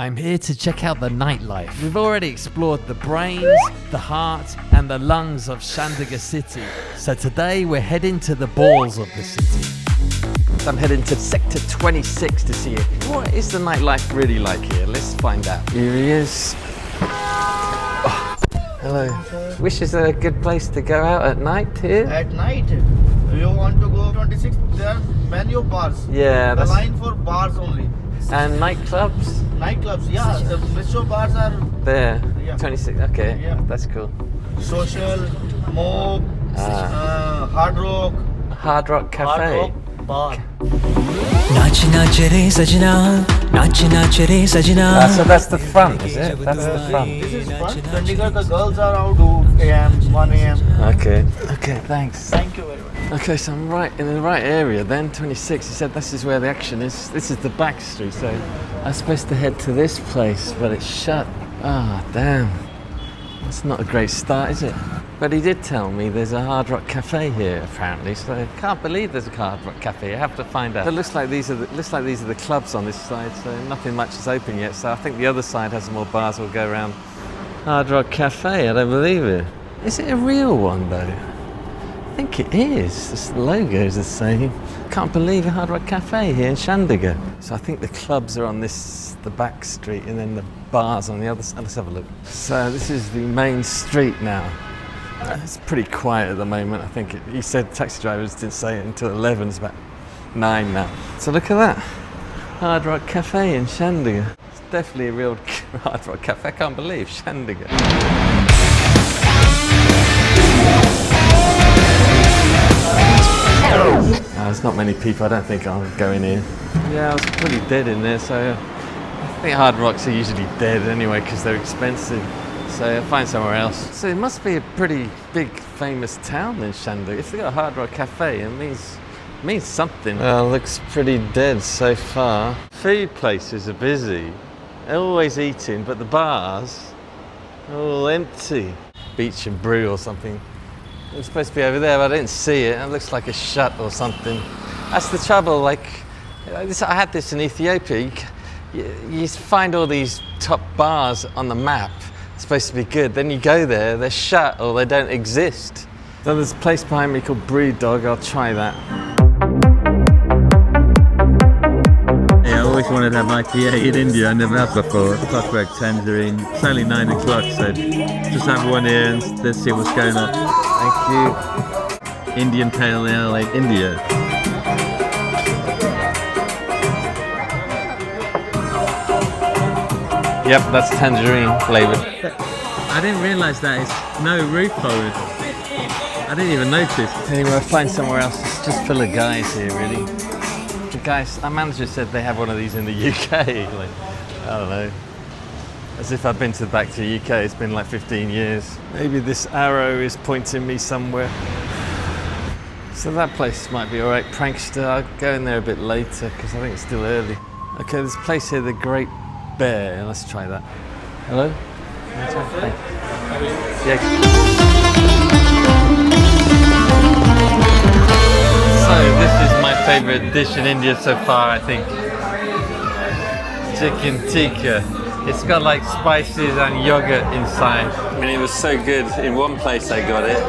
I'm here to check out the nightlife. We've already explored the brains, the heart, and the lungs of Chandigarh city. So today we're heading to the balls of the city. I'm heading to sector 26 to see what is the nightlife really like here. Let's find out. Here he is. Oh, hello. Which is a good place to go out at night here? At night, you want to go 26, there are many bars. Yeah, the line for bars only. And nightclubs? Nightclubs, yeah. The bistro bars are there. Yeah. 26, okay. Yeah. That's cool. Social, mob, hard rock. Hard Rock Cafe. Hard rock bar. नाच नाच रे सजना नाच नाच रे सजना So that's the front, is it? That's the front. This is front. Chandigarh, the girls are out 2 a.m., 1 a.m. Okay. Okay, thanks. Thank you very much. Okay, so I'm right in the right area then, 26. He said this is where the action is. This is the back street, so I'm supposed to head to this place, but it's shut. Ah, damn. That's not a great start, is it? But he did tell me there's a Hard Rock Cafe here, apparently. So I can't believe there's a Hard Rock Cafe. I have to find out. It looks like these are the clubs on this side, so nothing much is open yet. So I think the other side has more bars. We'll go around Hard Rock Cafe. I don't believe it. Is it a real one though? I think it is. The logo is the same. Can't believe a Hard Rock Cafe here in Chandigarh. So I think the clubs are on the back street, and then the bars on the other side. Let's have a look. So this is the main street now. It's pretty quiet at the moment. I think he said taxi drivers didn't say it until 11. It's about 9 now. So look at that. Hard Rock Cafe in Chandigarh. It's definitely a real Hard Rock Cafe. I can't believe Chandigarh. There's not many people. I don't think I'll go in here. Yeah, I was pretty dead in there, so I think Hard Rocks are usually dead anyway because they're expensive. So I'll find somewhere else. So it must be a pretty big, famous town in Chandigarh. If they got a Hard Rock Cafe, it means something. Well, looks pretty dead so far. Food places are busy. They're always eating, but the bars are all empty. Beach and Brew or something. It was supposed to be over there, but I didn't see it. It looks like a shut or something. That's the trouble. Like, I had this in Ethiopia. You find all these top bars on the map. It's supposed to be good. Then you go there, they're shut or they don't exist. So there's a place behind me called BrewDog. I'll try that. Yeah, I always wanted to have IPA in India. I never have before. Cockroach tangerine. It's only 9 o'clock, so just have one here and let's see what's going on. Thank you. Indian Pale Ale, like India. Yep, that's tangerine flavored. I didn't realise that it's no roof hold. I didn't even notice. Anyway, I'll find somewhere else. It's just full of guys here, really. The guys, our manager said they have one of these in the UK. Like, I don't know. As if I've been back to the UK. It's been like 15 years. Maybe this arrow is pointing me somewhere. So that place might be all right. Prankster. I'll go in there a bit later because I think it's still early. Okay, there's a place here, the Great Bear. Let's try that. Hello? Yeah. So this is my favourite dish in India so far, I think. Chicken tikka. It's got like spices and yogurt inside. I mean, it was so good. In one place I got it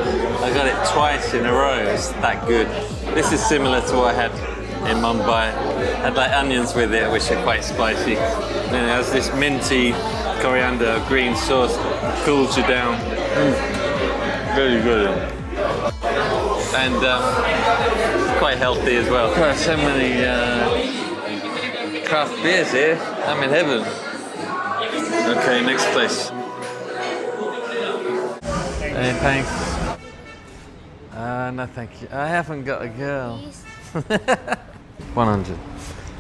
twice in a row. It's that good. This is similar to what I had in Mumbai. I had like onions with it, which are quite spicy. And it has this minty coriander green sauce, cools you down. Very good. And quite healthy as well. Got so many craft beers here. I'm in heaven. Okay, next place. Hey, thanks. No, thank you. I haven't got a girl. 100.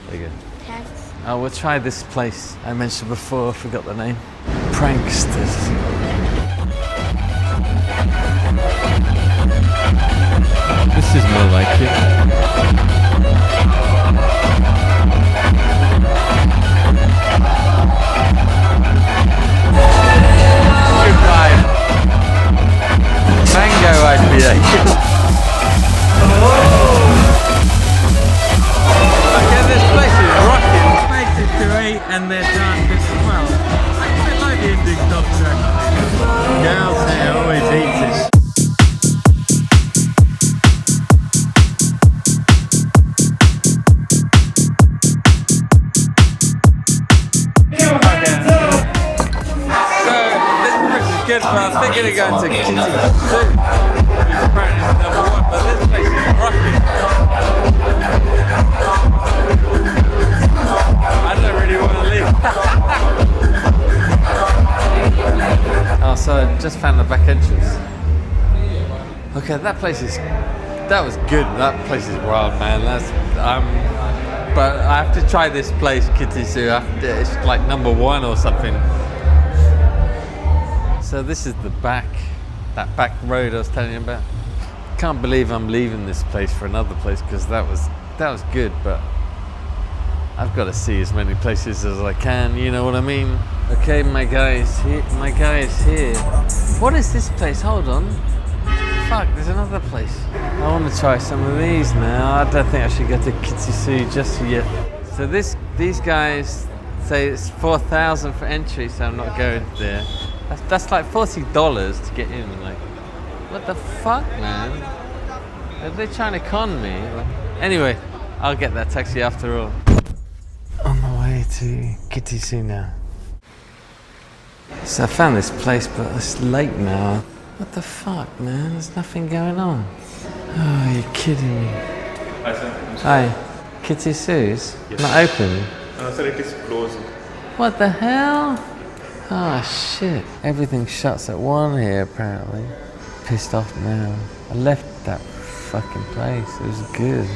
There you go. Thanks. Oh, we'll try this place I mentioned before. I forgot the name. Pranksters. This is more like it. Goodbye. Mango IPA. Okay, this place is rocking. Makes it to 8 and they're done. good, but I'm thinking of going to Kitty Sue, which apparently is number one, but this place is rocking. I don't really want to leave. Oh, so I just found the back entrance. Okay, that was good. That place is wild, man. But I have to try this place, Kitty Sue. It's like number one or something. So this is that back road I was telling you about. Can't believe I'm leaving this place for another place because that was good, but I've got to see as many places as I can, you know what I mean? Okay, my guy is here. What is this place? Hold on. Fuck, there's another place. I want to try some of these now. I don't think I should go to Kitty Sue just yet. So these guys say it's 4,000 for entry, so I'm not going there. That's like $40 to get in. Like, what the fuck, man? Are they trying to con me? Anyway, I'll get that taxi after all. On my way to Kitty Sue now. So I found this place, but it's late now. What the fuck, man? There's nothing going on. Oh, you're kidding me. Hi, sir. Hi. Kitty Sue's? Yes. Not open? Sir, it is closed. What the hell? Oh, shit. Everything shuts at 1 here, apparently. Pissed off now. I left that fucking place. It was good.